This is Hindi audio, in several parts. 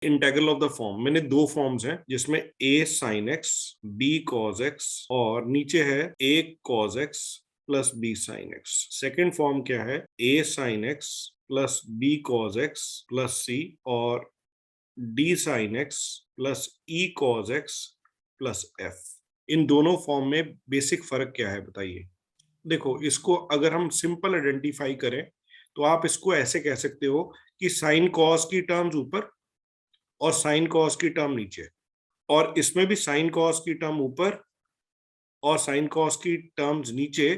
इंटेग्रल ऑफ द फॉर्म, मैंने दो फॉर्म्स हैं जिसमें a sin x b cos x और नीचे है a cos x plus b sin x। Second form क्या है, a sin x plus b cos x plus c और d sin x plus e cos x plus f। इन दोनों फॉर्म में बेसिक फर्क क्या है बताइए। देखो, इसको अगर हम सिंपल आइडेंटिफाई करें तो आप इसको ऐसे कह सकते हो कि साइन कॉस की टर्म्स ऊपर और साइन कॉस की टर्म नीचे, और इसमें भी साइन कॉस की टर्म ऊपर और साइन कॉस की टर्म्स नीचे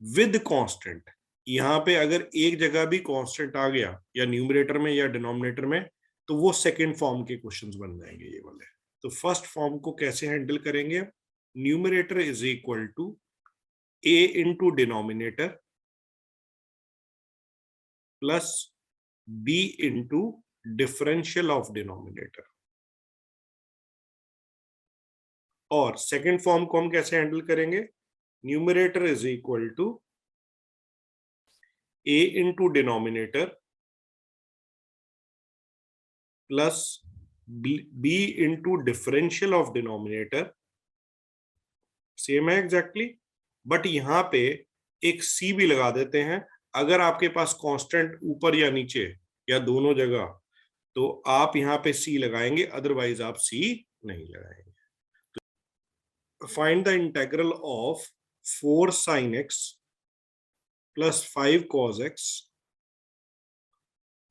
विद कांस्टेंट। यहां पे अगर एक जगह भी कांस्टेंट आ गया या न्यूमरेटर में या डिनोमिनेटर में तो वो सेकंड फॉर्म के क्वेश्चंस बन जाएंगे ये वाले। तो फर्स्ट फॉर्म को कैसे हैंडल करेंगे, numerator is equal to a into denominator plus b into differential of denominator. और सेकंड फॉर्म को हम कैसे हैंडल करेंगे, numerator is equal to a into denominator plus b into differential of denominator. Same है एग्जैक्टली, बट यहां पे एक c भी लगा देते हैं। अगर आपके पास कांस्टेंट ऊपर या नीचे या दोनों जगह तो आप यहां पे c लगाएंगे, अदरवाइज आप c नहीं लगाएंगे। Find the integral of 4 sin x plus 5 cos x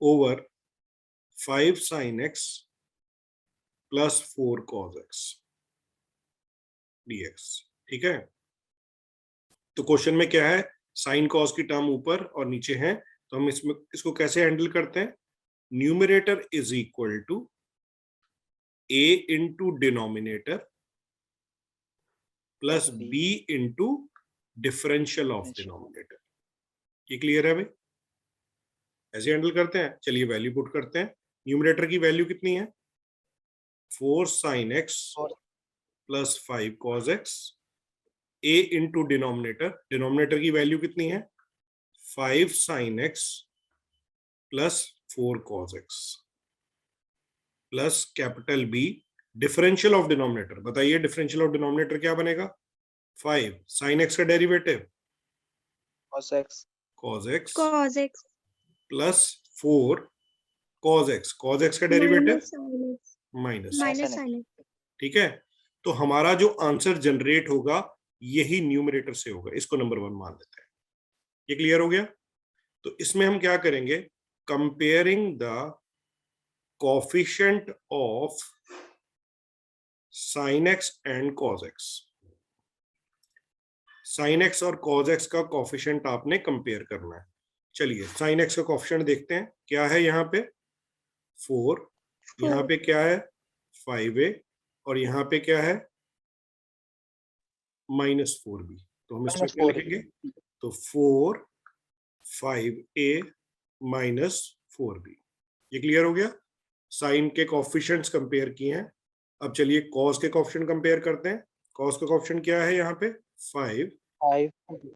over 5 sin x plus 4 cos x dx। ठीक है, तो क्वेश्चन में क्या है, साइन कॉस की टर्म ऊपर और नीचे है, तो हम इसमें इसको कैसे हैंडल करते हैं, numerator is equal to a into denominator plus b into differential of denominator. ये क्लियर है भाई, ऐसे हैंडल करते हैं। चलिए वैल्यू पुट करते हैं। न्यूमरेटर की वैल्यू कितनी है, 4 sin x plus 5 cos x। a into denominator, denominator की वैल्यू कितनी है, 5 sin x plus 4 cos x plus capital B differential of denominator. बताइए डिफरेंशियल ऑफ डिनोमिनेटर क्या बनेगा, 5 sin x का derivative cos x plus 4 cos x, cos x का डेरिवेटिव माइनस। ठीक है, तो हमारा जो आंसर जनरेट होगा यही न्यूमरेटर से होगा, इसको नंबर 1 मान लेते हैं। ये क्लियर हो गया। तो इसमें हम क्या करेंगे, comparing the coefficient of sin x and cos x। sin x और cos x का कोफिशिएंट आपने कंपेयर करना है। चलिए sin x का कोफिशिएंट देखते हैं, क्या है यहाँ पे 4, यहाँ पे क्या है 5a और यहाँ पे क्या है -4b। तो हम इसमें क्या लिखेंगे, तो 4 5a -4b। ये क्लियर हो गया। साइन के कोफिशिएंट्स कंपेयर किए हैं। अब चलिए कॉस के कोफिशिएंट कंपेयर करते हैं। कॉस का कोफिशिएंट क्या है, यहाँ पे 5,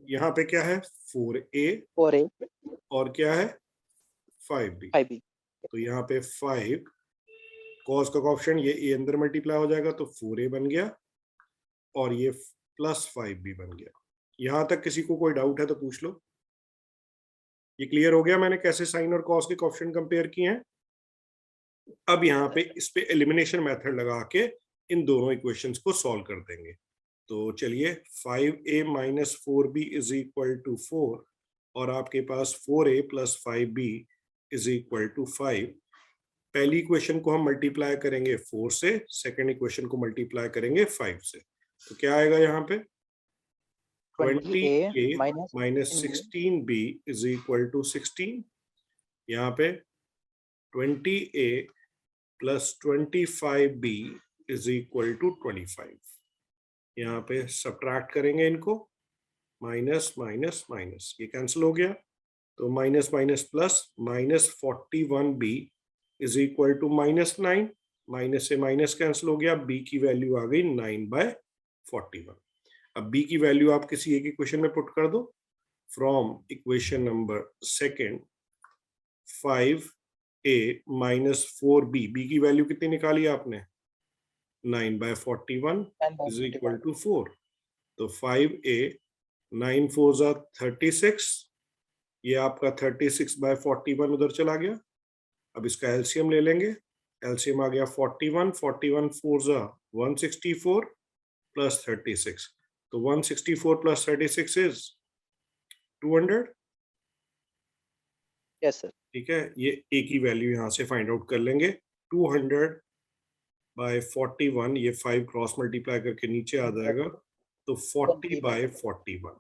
यहाँ पे क्या है 4a और क्या है 5b। तो यहाँ पे 5 कॉस का कोफिशिएंट ये a अंदर मल्टीप्लाई हो जाएगा तो 4a बन गया और ये प्लस 5b बन गया। यहां तक किसी को कोई डाउट है तो पूछ लो। ये क्लियर हो गया मैंने कैसे साइन और कॉस के कोफिशिएंट कंपेयर किए हैं। अब यहाँ पे इस पे एलिमिनेशन मेथड लगा के इन दोनों इक्वेशंस को सॉल्व कर देंगे। तो चलिए 5a minus 4b is equal to 4 और आपके पास 4a plus 5b is equal to 5। पहली इक्वेशन को हम मल्टीप्लाई करेंगे 4 से, सेकेंड इक्वेशन को मल्टीप्लाई करेंगे 5 से। तो क्या आएगा यहाँ पे 20a minus 16b is equal to 16। यहाँ पे 20a plus 25b is equal to 25। यहाँ पे सब्ट्रैक्ट करेंगे इनको, माइनस माइनस माइनस, ये कैंसिल हो गया तो minus minus plus, -41b is equal to -9। Minus से माइनस कैंसिल हो गया, b की वैल्यू आ गई 9/41। अब b की वैल्यू आप किसी एक इक्वेशन में पुट कर दो। From equation number second 5 5a minus 4b, b की वैल्यू कितनी निकाली आपने? 9/41 इज इक्वल टू 4। तो 5a 9 4 36, ये आपका 36/41 उधर चला गया। अब इसका एलसीएम ले लेंगे, एलसीएम आ गया 41, 41 4 164 प्लस 36, तो 164 प्लस 36 इज 200। Yes sir. ठीक है, ये ए की वैल्यू यहां से फाइंड आउट कर लेंगे। 200/41, ये 5 क्रॉस मल्टीप्लाई करके नीचे आ जाएगा, तो 40/41।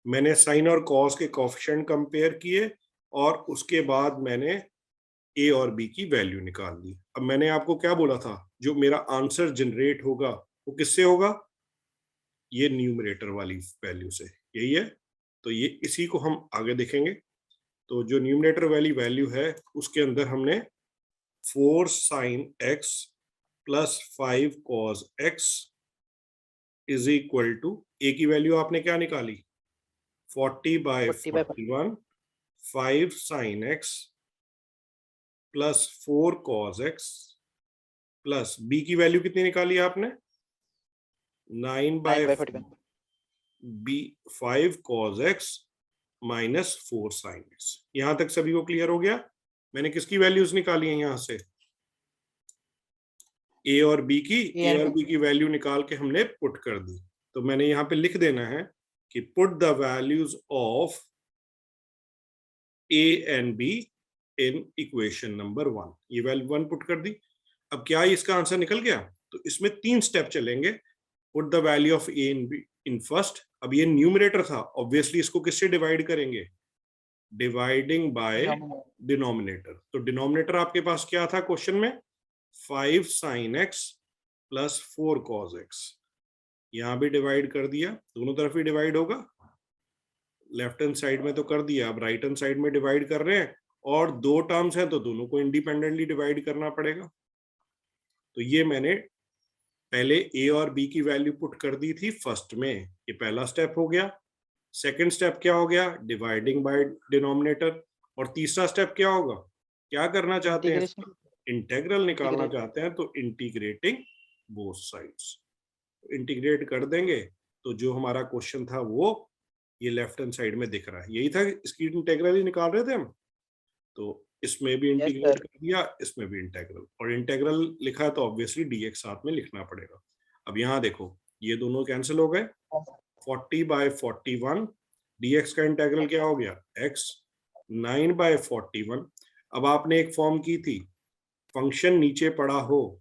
मैंने साइन और कॉस के कोएफिशिएंट कंपेयर किए और उसके बाद मैंने ए और बी की वैल्यू निकाल दी। अब मैंने आपको क्या बोला था, जो मेरा आंसर जनरेट होगा वो किससे होगा? ये न्यूमरेटर वाली वैल्यू से, यही है। तो ये इसी को हम आगे देखेंगे। तो जो न्यूमरेटर वाली वैल्यू है उसके अंदर हमने 4 sin x plus 5 cos x is equal to, a की वैल्यू आपने क्या निकाली? 40/41, 5 sin x plus 4 cos x plus b की वैल्यू कितनी निकाली आपने? 9/41 b 5 cos x minus 4 sin x। यहां तक सभी को क्लियर हो गया? मैंने किसकी वैल्यूज निकाली है यहां से? ए और बी की, ए और बी की वैल्यू निकाल के हमने पुट कर दी। तो मैंने यहाँ पे लिख देना है कि put the values of A and be in equation number 1। ये वैल्यू 1 पुट कर दी। अब क्या इसका आंसर निकल गया? तो इसमें 3 स्टेप चलेंगे। Put the value of A and be in first. अब ये न्यूमरेटर था, ऑब्वियसली इसको किससे डिवाइड करेंगे? Dividing by denominator. तो डिनोमिनेटर आपके पास क्या था क्वेश्चन में? 5 sin x plus 4 cos x। यहां भी डिवाइड कर दिया, दोनों तरफ ही डिवाइड होगा। लेफ्ट हैंड साइड में तो कर दिया, अब राइट हैंड साइड में डिवाइड कर रहे हैं, और 2 टर्म्स हैं तो दोनों को इंडिपेंडेंटली डिवाइड करना पड़ेगा। तो ये मैंने पहले ए और बी की वैल्यू पुट कर दी थी फर्स्ट में, ये पहला स्टेप हो गया। सेकंड स्टेप क्या हो गया? Dividing by denominator. और तीसरा स्टेप क्या होगा? क्या करना चाहते हैं? इंटीग्रल निकालना चाहते हैं, तो इंटीग्रेटिंग बोथ साइड्स। इंटीग्रेट कर देंगे तो जो हमारा क्वेश्चन था वो ये लेफ्ट हैंड साइड में दिख रहा है, यही था। इसकी इंटीग्रल ही निकाल रहे थे हम। तो इसमें भी इंटीग्रेट कर दिया, इसमें भी इंटीग्रल, और इंटीग्रल लिखा है तो ऑब्वियसली dx साथ में लिखना पड़ेगा। अब यहाँ देखो, ये दोनों कैंसिल हो गए। 40/41 dx का इंटीग्रल क्या हो गया? x। 9/41। अब आपने एक फॉर्म की थी, फंक्शन नीचे पड़ा हो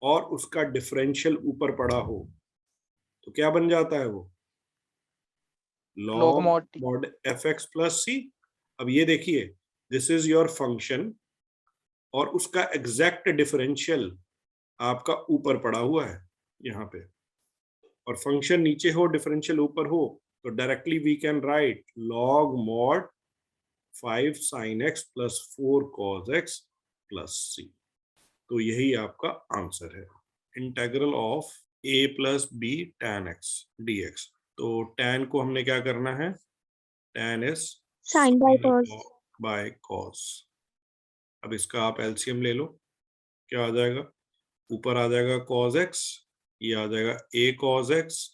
और उसका डिफरेंशियल ऊपर पड़ा हो तो क्या बन जाता है वो? log mod fx plus c। अब ये देखिए, दिस इज योर फंक्शन और उसका एग्जैक्ट डिफरेंशियल आपका ऊपर पड़ा हुआ है यहाँ पे, और फंक्शन नीचे हो, डिफरेंशियल ऊपर हो, तो directly we can write log mod 5 sin x plus 4 cos x plus c। तो यही आपका आंसर है, integral of a plus B tan x dx। तो tan को हमने क्या करना है? tan is sin by cos। अब इसका आप एलसीएम ले लो, क्या आ जाएगा? ऊपर आ जाएगा cos x, ये आ जाएगा a cos x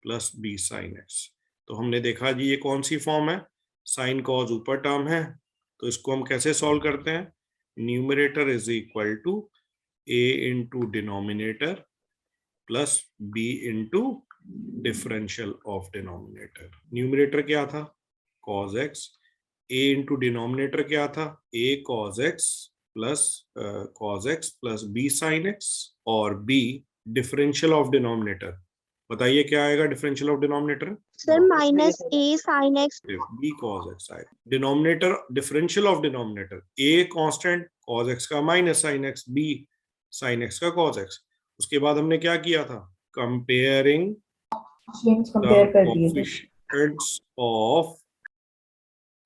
plus b sin x। तो हमने देखा जी ये कौन सी फॉर्म है? sin cos ऊपर टर्म है, तो इसको हम कैसे सॉल्व करते हैं? Numerator is equal to a into denominator plus b into differential of denominator. Numerator क्या था? cos x। a into denominator क्या था? a cos x plus b sin x, और b डिफरेंशियल ऑफ डिनोमिनेटर। बताइए क्या आएगा differential of denominator? Sir minus a sin x b cos x आएगा। Denominator differential of denominator, a constant, cos x का minus sin x, b sin x का cos x। उसके बाद हमने क्या किया था? Comparing coefficients of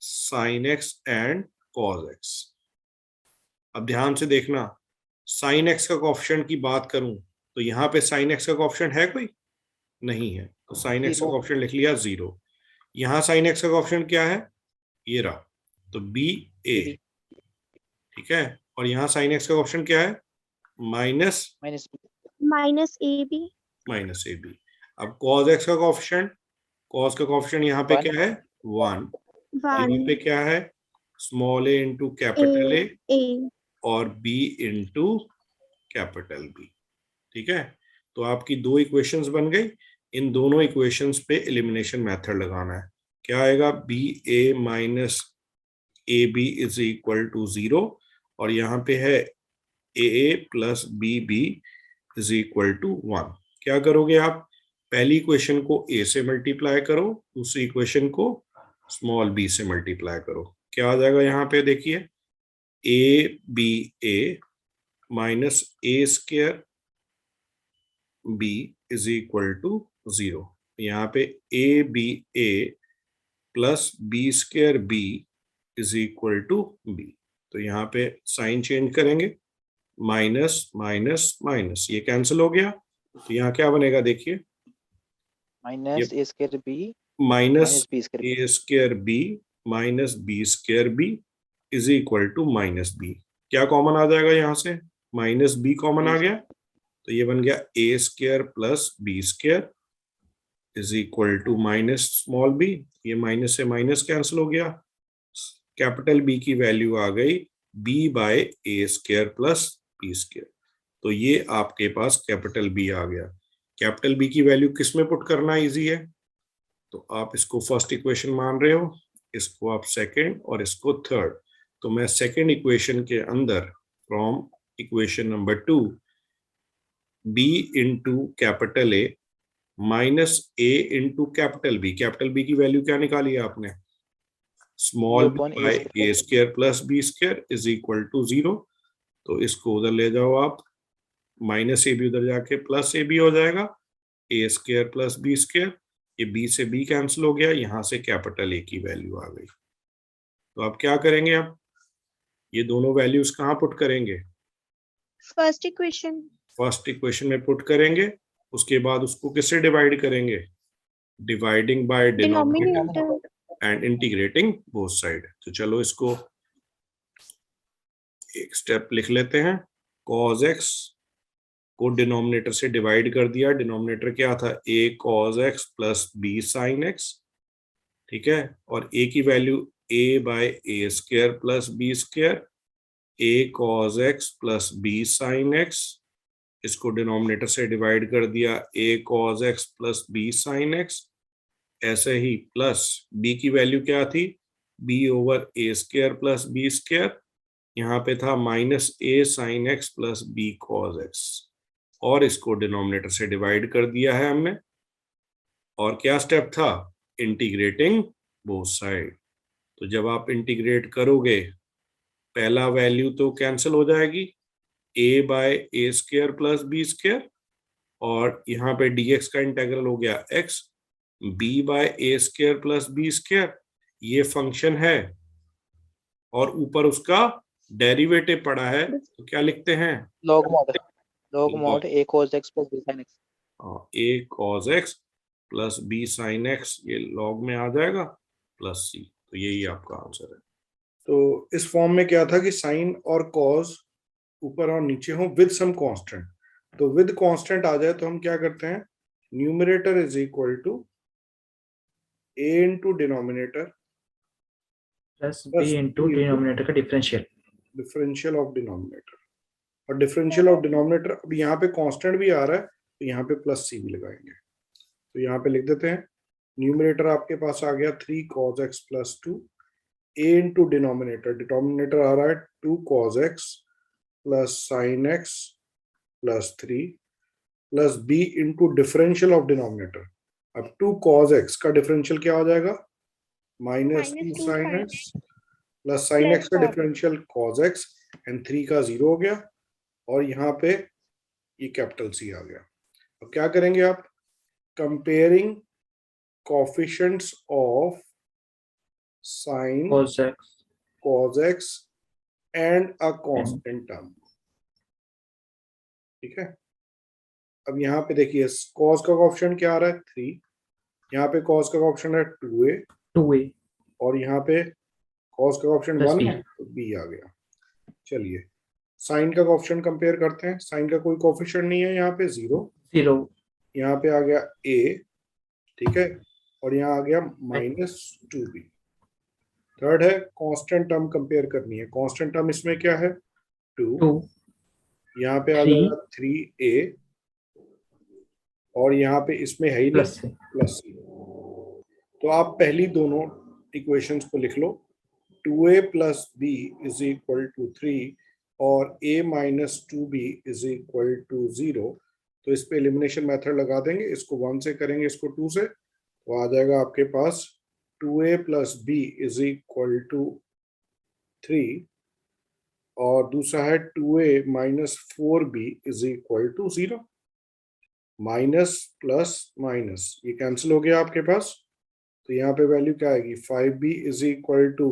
sin x and cos x। अब ध्यान से देखना, sin x का कोएफिशिएंट की बात करूं तो यहाँ पे sin x का कोएफिशिएंट है कोई? नहीं है, तो sin x का कोएफिशिएंट लिख लिया 0। यहाँ sin x का कोएफिशिएंट क्या है? ये रहा, तो b a। ठीक है, और यहाँ साइन एक्स का ऑप्शन क्या है, माइनस minus AB माइनस ए बी। अब कॉज एक्स का कोएफिशिएंट, कॉस का कोएफिशिएंट यहाँ पे 1 क्या है, 1, और यहाँ पे 1 क्या है, small A into capital A A और बी इंटू कैपिटल बी। ठीक है, तो आपकी दो इक्वेशंस बन गई। इन दोनों इक्वेशंस पे एलिमिनेशन मेथड लगाना है। क्या आएगा, b a minus A b is equal to 0, और यहाँ पे है a plus b b is equal to 1। क्या करोगे आप, पहली इक्वेशन को ए से मल्टीप्लाई करो, दूसरी इक्वेशन को स्मॉल बी से मल्टीप्लाई करो। क्या आ जाएगा यहाँ पे, देखिए, a b a minus a square b is equal to 0। यहाँ पे a b a plus b square b is equal to बी। तो यहाँ पे साइन चेंज करेंगे, माइनस माइनस माइनस, ये कैंसिल हो गया। तो यहाँ क्या बनेगा, देखिए, minus a square b minus b square a square b minus b square b is equal to minus b. क्या कॉमन आ जाएगा यहाँ से, माइनस बी कॉमन आ गया, तो ये बन गया a square plus b square is equal to minus small b. ये माइनस से माइनस कैंसिल हो गया, कैपिटल बी की वैल्यू आ गई b by a square plus b square. तो ये आपके पास कैपिटल बी आ गया। कैपिटल बी की वैल्यू किस में पुट करना इजी है, तो आप इसको फर्स्ट इक्वेशन मान रहे हो, इसको आप सेकंड और इसको थर्ड। तो मैं सेकंड इक्वेशन के अंदर from equation number 2 b into capital A minus a into capital B की वैल्यू क्या निकाली है आपने, small b by a square plus b square is equal to 0। तो इसको उधर ले जाओ आप, माइनस ए बी उधर जाके प्लस ए बी हो जाएगा, ए स्क्वायर प्लस बी स्क्वायर, ये बी से बी कैंसिल हो गया, यहां से कैपिटल ए की वैल्यू आ गई। तो आप क्या करेंगे, आप ये दोनों वैल्यूज कहाँ पुट करेंगे, first equation फर्स्ट इक्वेशन में पुट करेंगे, उसके बाद उसको किससे डिवाइड करेंगे, dividing by denominator denominator and integrating both side. तो चलो इसको एक स्टेप लिख लेते हैं, cos x को डिनोमिनेटर से डिवाइड कर दिया, डिनोमिनेटर क्या था, a cos x plus b sin x। ठीक है, और a की value a by a square plus b square, a cos x plus b sin x, इसको डिनोमिनेटर से डिवाइड कर दिया, a cos x plus b sin x। ऐसे ही प्लस b की वैल्यू क्या थी, b over a square plus b square, यहाँ पे था minus a sine x plus b cos x, और इसको डिनोमिनेटर से डिवाइड कर दिया है हमने। और क्या स्टेप था, इंटीग्रेटिंग बोथ साइड। तो जब आप इंटीग्रेट करोगे, पहला वैल्यू तो कैंसिल हो जाएगी, a by a square plus b square, और यहाँ पे dx का इंटेग्रल हो गया x, b bye a square plus b square, ये फंक्शन है, और ऊपर उसका डेरिवेटिव पड़ा है, तो क्या लिखते हैं, log mod a cos x plus b sin x। a cos x plus b sin x, ये log में आ जाएगा प्लस c। तो यही आपका आंसर है। तो इस फॉर्म में क्या था कि साइन और कॉस ऊपर और नीचे हो विद सम कांस्टेंट। तो विद कांस्टेंट आ जाए तो हम क्या करते हैं, numerator is equal to a into denominator plus b into denominator का डिफरेंशियल ऑफ डिनोमिनेटर, और डिफरेंशियल ऑफ डिनोमिनेटर, अब यहाँ पे कांस्टेंट भी आ रहा है तो यहाँ पे प्लस सी भी लगाएंगे। तो यहाँ पे लिख देते हैं, न्यूमरेटर आपके पास आ गया 3 cos x plus 2, a into denominator, denominator आ रहा है 2 cos x plus sine x plus 3 plus b into differential of denominator. अब 2 cos x का डिफरेंशियल क्या हो जाएगा, minus 2 sine x plus sine x का डिफरेंशियल cos x, एंड 3 का 0 हो गया, और यहाँ पे ये कैपिटल C आ गया। अब क्या करेंगे आप, comparing coefficients of sine cos x and a constant term. ठीक है, अब यहाँ पे देखिए cos का कोएफिशिएंट क्या आ रहा है 3, यहाँ पे cos का कोएफिशिएंट है 2a, और यहाँ पे cos का कोएफिशिएंट 1 है तो b आ गया। चलिए साइन का कोएफिशिएंट कंपेयर करते हैं। साइन का कोई कोएफिशिएंट नहीं है यहाँ पे, 0। 0 यहाँ पे आ गया a, ठीक है, और यहाँ आ गया -2b। थर्ड है कांस्टेंट टर्म कंपेयर करनी है। कांस्टेंट टर्म इसमें क्या है, 2। 2 यहाँ पे आ 3 जाएगा 3a, और यहाँ पे इसमें है ही नहीं, प्लस प्लस c। तो आप पहली दोनों इक्वेशंस को लिख लो, 2a plus b is equal to 3 और a minus 2b is equal to 0। तो इस पे एलिमिनेशन मेथड लगा देंगे, इसको 1 से करेंगे, इसको 2 से, तो आ जाएगा आपके पास 2a plus b is equal to 3, और दूसरा है 2a minus 4b is equal to 0। Minus plus minus ये कैंसिल हो गया आपके पास, तो यहाँ पे वैल्यू क्या आएगी, 5b is equal to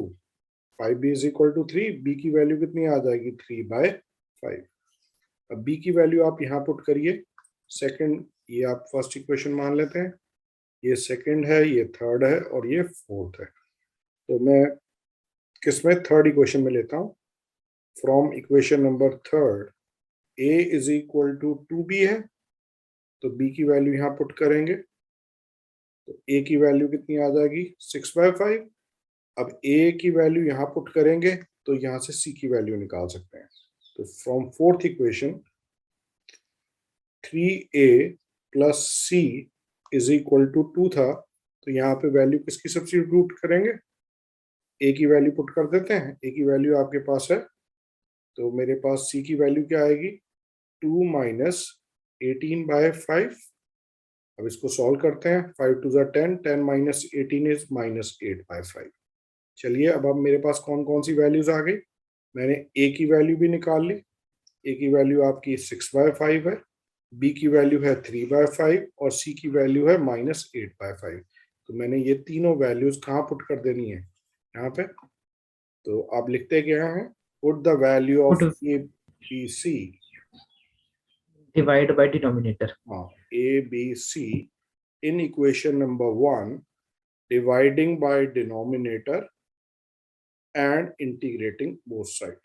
5b is equal to 3। b की वैल्यू कितनी आ जाएगी, 3/5। अब b की वैल्यू आप यहाँ पुट करिए। सेकंड, ये आप फर्स्ट इक्वेशन मान लेते हैं, ये सेकंड है, ये थर्ड है, और ये फोर्थ है। तो मैं किसमें, थर्ड इक्वेशन में लेता हूँ। From equation number third, a is equal to 2b है, तो b की वैल्यू यहाँ पुट करेंगे, तो a की वैल्यू कितनी आ जाएगी, 6/5। अब a की वैल्यू यहाँ पुट करेंगे, तो यहाँ से c की वैल्यू निकाल सकते हैं। तो from fourth equation 3a plus c is equal to 2 था, तो यहाँ पे वैल्यू किसकी सब्स्टिट्यूट करेंगे, a की वैल्यू पुट कर देते हैं। a की वैल्यू आपके पास है, तो मेरे पास c की वैल्यू क्या आएगी, 2 माइनस 18/5। अब इसको सॉल्व करते हैं, 5 2 ज़ा 10, 10 माइनस 18 इज -8/5। चलिए अब मेरे पास कौन कौन सी वैल्यूज आ गई, मैंने a की वैल्यू भी निकाल ली। a की वैल्यू आपकी 6/5 है, b की वैल्यू है 3/5, और c की वैल्यू है -8/5। तो मैंने ये तीनों वैल्यूज कहाँ पुट कर देनी है, यहाँ पे। तो आप लिखते क्या हैं, put the value of Put a b c, divide by denominator. हाँ, a b c in equation number 1, dividing by denominator and integrating both side।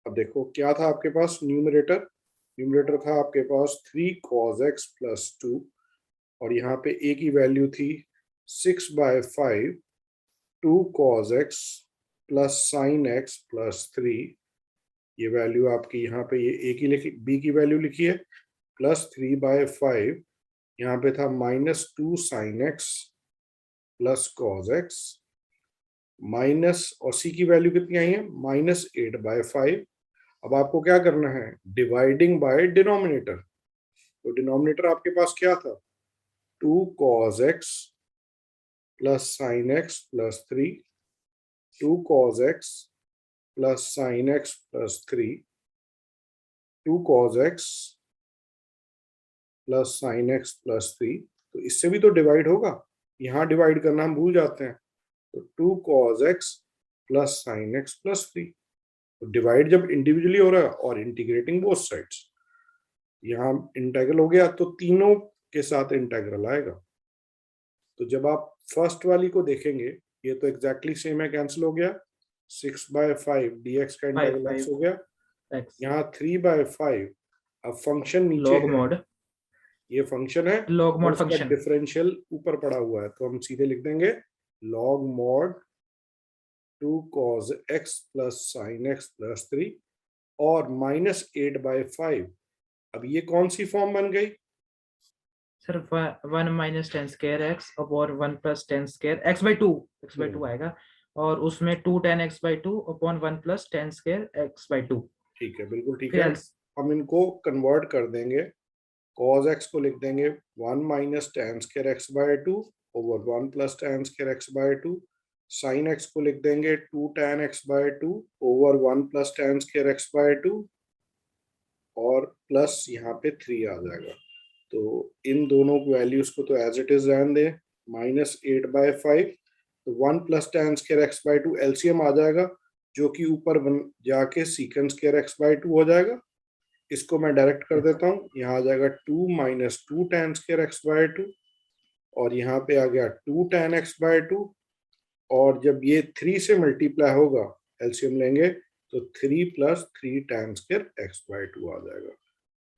अब देखो क्या था आपके पास, न्यूमरेटर था आपके पास 3 cos x प्लस 2, और यहाँ पे a की वैल्यू थी 6/5, 2 cos x plus sin x plus 3। ये वैल्यू आपकी यहाँ पे ये a की लिखी, b की वैल्यू लिखी है, प्लस 3/5, यहाँ पे था -2 sin x plus cos x, minus, और c की वैल्यू कितनी आई है, -8/5। अब आपको क्या करना है, डिवाइडिंग बाय डिनोमिनेटर। तो डिनोमिनेटर आपके पास क्या था, 2 cos x plus sin x plus 3, 2 cos x plus sin x plus 3, 2 cos x plus sin x plus 3। तो इससे भी तो डिवाइड होगा, यहाँ डिवाइड करना हम भूल जाते हैं। तो 2 cos x plus sin x plus 3। तो डिवाइड जब इंडिविजुअली हो रहा है और इंटीग्रेटिंग बोथ साइड्स, यहाँ इंटेग्रल हो गया, तो तीनों के साथ इंटेग्रल आएगा। तो जब आप फर्स्ट वाली को देखेंगे, ये तो एग्जैक्टली सेम है, कैंसिल हो गया, 6/5 dx का इंटेग्रल x हो गया, X यहाँ 3/5। अब फंक्शन नीचे log है, mod ये फंक्शन है, log और mod उसका function. डिफरेंशियल ऊपर पड़ा हुआ है, तो हम सीधे लिख देंगे log mod 2 cos x plus sin x plus 3 और -8/5। अब ये कौन सी फॉर्म बन गई, sir 1 minus 10 square x upon 1 plus 10 square x/2 आएगा, और उसमें 2 tan x/2 upon 1 plus 10 square x/2। ठीक है, बिल्कुल ठीक फिर है। हम इनको कन्वर्ट कर देंगे, cos x को लिख देंगे 1 minus tan square x/2 over 1 plus tan square x/2, sin x को लिख देंगे 2 tan x/2 over 1 plus tan square x/2, और प्लस यहाँ पे 3 आ जाएगा। तो इन दोनों वैल्यूज को तो एज इट इज रहने दें, -8/5। तो 1 plus tan square x/2 LCM आ जाएगा, जो कि ऊपर जाके सीकेंड स्क्वायर x/2 हो जाएगा। इसको मैं डायरेक्ट कर देता हूँ, यहाँ आ जाएगा 2 माइनस 2 tan स्क्वायर x/2, और यहाँ पे आ गया 2 tan x/2, और जब ये 3 से मल्टीप्लाई होगा, एलसीएम लेंगे, तो 3 प्लस 3 tan स्क्वायर x/2 आ जाएगा।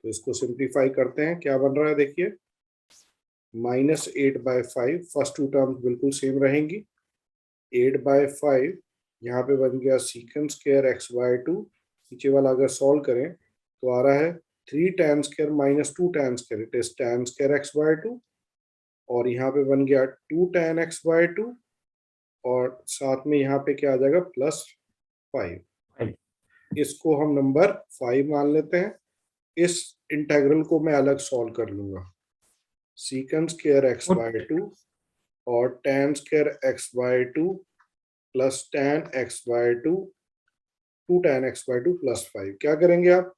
तो इसको सिंप्लीफाई करते हैं, क्या बन रहा है देखिए, -8/5, फर्स्ट टू टर्म्स बिल्कुल सेम रहेंगी। 8/5 यहाँ पे बन गया सीकेंड स्क्वायर x/2, नीचे वाला अगर सॉल्व करें तो आ रहा है 3 tan square minus 2 tan square, it is tan square x/2, और यहाँ पे बन गया 2 tan x/2, और साथ में यहाँ पे क्या आ जाएगा +5। इसको हम नंबर 5 मान लेते हैं। इस इंटेग्रल को मैं अलग सॉल्व कर लूंगा, सीकेंड स्क्वायर x/2 और tan square x/2 plus tan x/2, 2 tan x/2 +5। क्या करेंगे आप,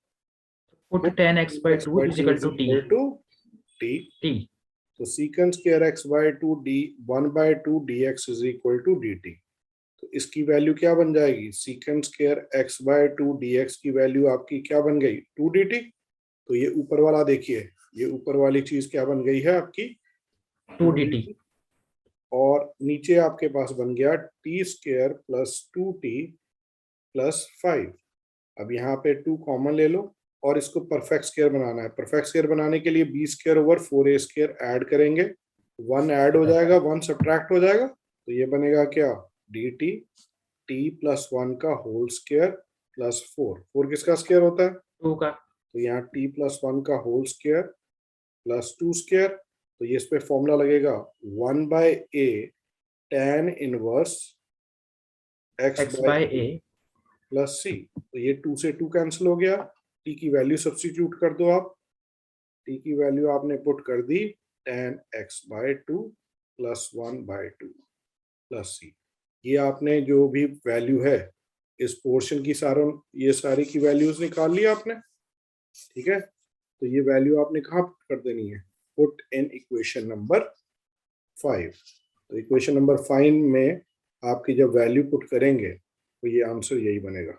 put tan x/2 is equal to t। तो secant square x/2 d 1/2 dx is equal to dt। तो इसकी वैल्यू क्या बन जाएगी, सीकेंड स्क्वायर x/2 dx की वैल्यू आपकी क्या बन गई 2 dt। तो ये ऊपर वाला देखिए, ये ऊपर वाली चीज क्या बन गई है आपकी 2 dt, और नीचे आपके पास बन गया t square plus 2t plus 5। अब यहाँ पे 2 कॉमन ले लो और इसको परफेक्ट स्क्वायर बनाना है। परफेक्ट स्क्वायर बनाने के लिए b square over 4a square add करेंगे, 1 ऐड हो जाएगा, 1 सब्ट्रैक्ट हो जाएगा, तो ये बनेगा क्या dt t प्लस 1 का होल स्क्वायर प्लस 4 किसका स्क्वायर होता है 2 का, तो यहाँ t प्लस 1 का होल स्क्वायर प्लस 2 स्क्वायर, तो ये इस पे फॉर्मूला लगेगा 1/a tan inverse x/a plus c। तो ये 2 से 2 कैंसिल हो गया, t की वैल्यू सब्स्टिट्यूट कर दो आप, t की वैल्यू आपने पुट कर दी tan x/2 plus 1/2 plus c। ये आपने जो भी वैल्यू है इस पोर्शन की ये सारी की वैल्यूज निकाल ली आपने, ठीक है। तो ये वैल्यू आपने कहाँ पुट कर देनी है, पुट इन इक्वेशन नंबर 5। तो इक्वेशन नंबर 5 में आपकी जब वैल्यू पुट करेंगे तो ये आंसर यही बनेगा।